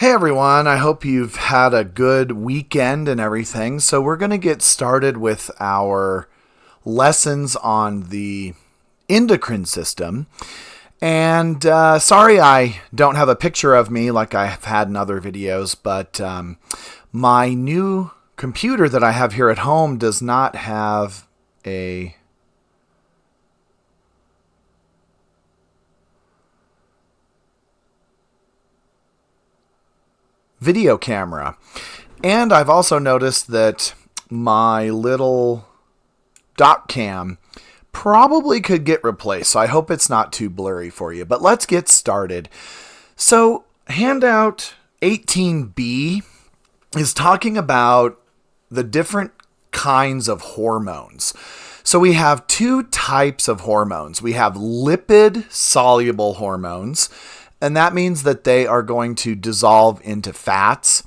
Hey everyone, I hope you've had a good weekend and everything. So we're going to get started with our lessons on the endocrine system. And sorry I don't have a picture of me like I've had in other videos, but my new computer that I have here at home does not have a video camera. And I've also noticed that my little dock cam probably could get replaced. So I hope it's not too blurry for you. But let's get started. So handout 18B is talking about the different kinds of hormones. So we have two types of hormones. We have lipid soluble hormones, and that means that they are going to dissolve into fats.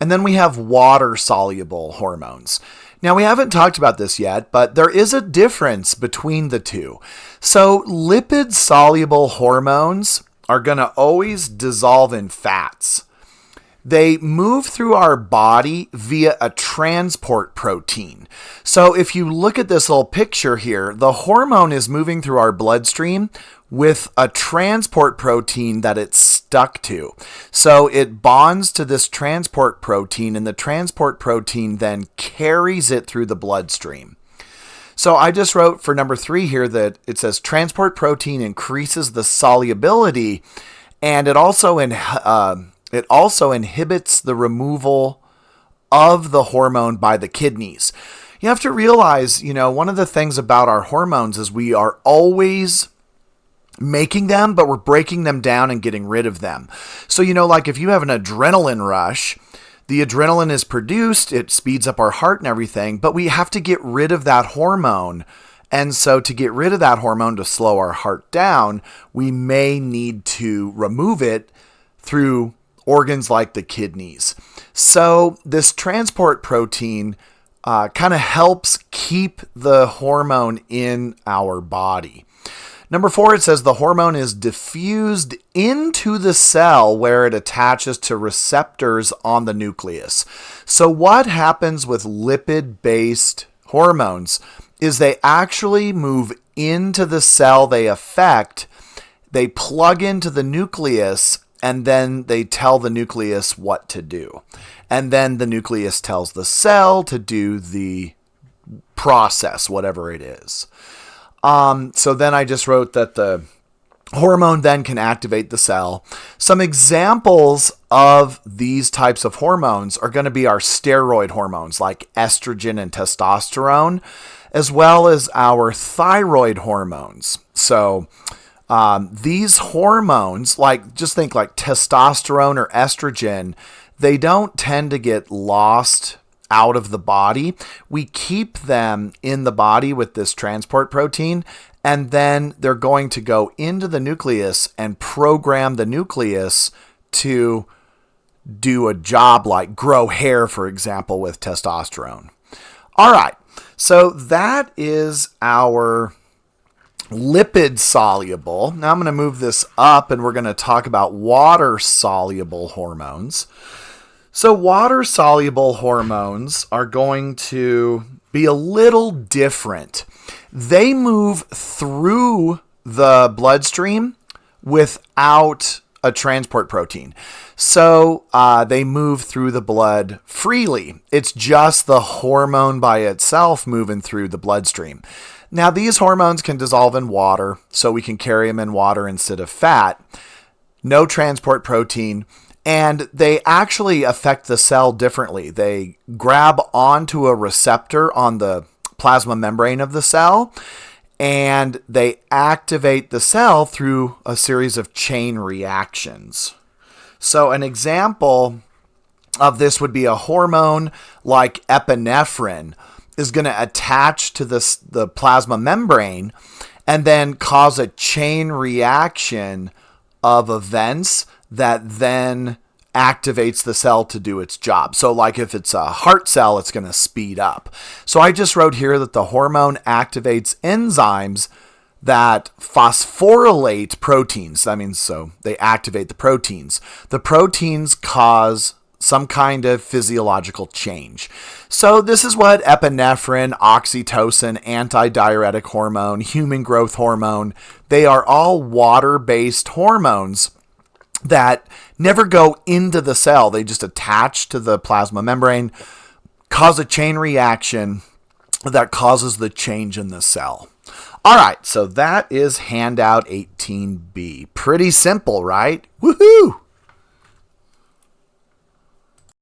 And then we have water-soluble hormones. Now, we haven't talked about this yet, but there is a difference between the two. So lipid-soluble hormones are going to always dissolve in fats. They move through our body via a transport protein. So if you look at this little picture here, the hormone is moving through our bloodstream with a transport protein that it's stuck to. So it bonds to this transport protein, and the transport protein then carries it through the bloodstream. So I just wrote for number 3 here that it says transport protein increases the solubility, and it also inhibits the removal of the hormone by the kidneys. You have to realize, one of the things about our hormones is we are always making them, but we're breaking them down and getting rid of them. So, like if you have an adrenaline rush, the adrenaline is produced, it speeds up our heart and everything, but we have to get rid of that hormone. And so to get rid of that hormone to slow our heart down, we may need to remove it through organs like the kidneys. So this transport protein kind of helps keep the hormone in our body. Number 4, it says the hormone is diffused into the cell where it attaches to receptors on the nucleus. So what happens with lipid-based hormones is they actually move into the cell they affect, they plug into the nucleus, and then they tell the nucleus what to do. And then the nucleus tells the cell to do the process, whatever it is. So then I just wrote that the hormone then can activate the cell. Some examples of these types of hormones are going to be our steroid hormones like estrogen and testosterone, as well as our thyroid hormones. So these hormones, just think like testosterone or estrogen, they don't tend to get lost out of the body. We keep them in the body with this transport protein, and then they're going to go into the nucleus and program the nucleus to do a job like grow hair, for example, with testosterone. All right, so that is our lipid soluble. Now I'm going to move this up and we're going to talk about water soluble hormones. So water-soluble hormones are going to be a little different. They move through the bloodstream without a transport protein. So they move through the blood freely. It's just the hormone by itself moving through the bloodstream. Now, these hormones can dissolve in water, so we can carry them in water instead of fat. No transport protein. And they actually affect the cell differently. They grab onto a receptor on the plasma membrane of the cell, and they activate the cell through a series of chain reactions. So an example of this would be a hormone like epinephrine is going to attach to the plasma membrane and then cause a chain reaction of events that then activates the cell to do its job. So like if it's a heart cell, it's going to speed up. So I just wrote here that the hormone activates enzymes that phosphorylate proteins. That means so they activate the proteins. The proteins cause some kind of physiological change. So this is what epinephrine, oxytocin, antidiuretic hormone, human growth hormone, they are all water-based hormones that never go into the cell. They just attach to the plasma membrane, cause a chain reaction that causes the change in the cell. All right, so that is handout 18B. Pretty simple, right? Woohoo!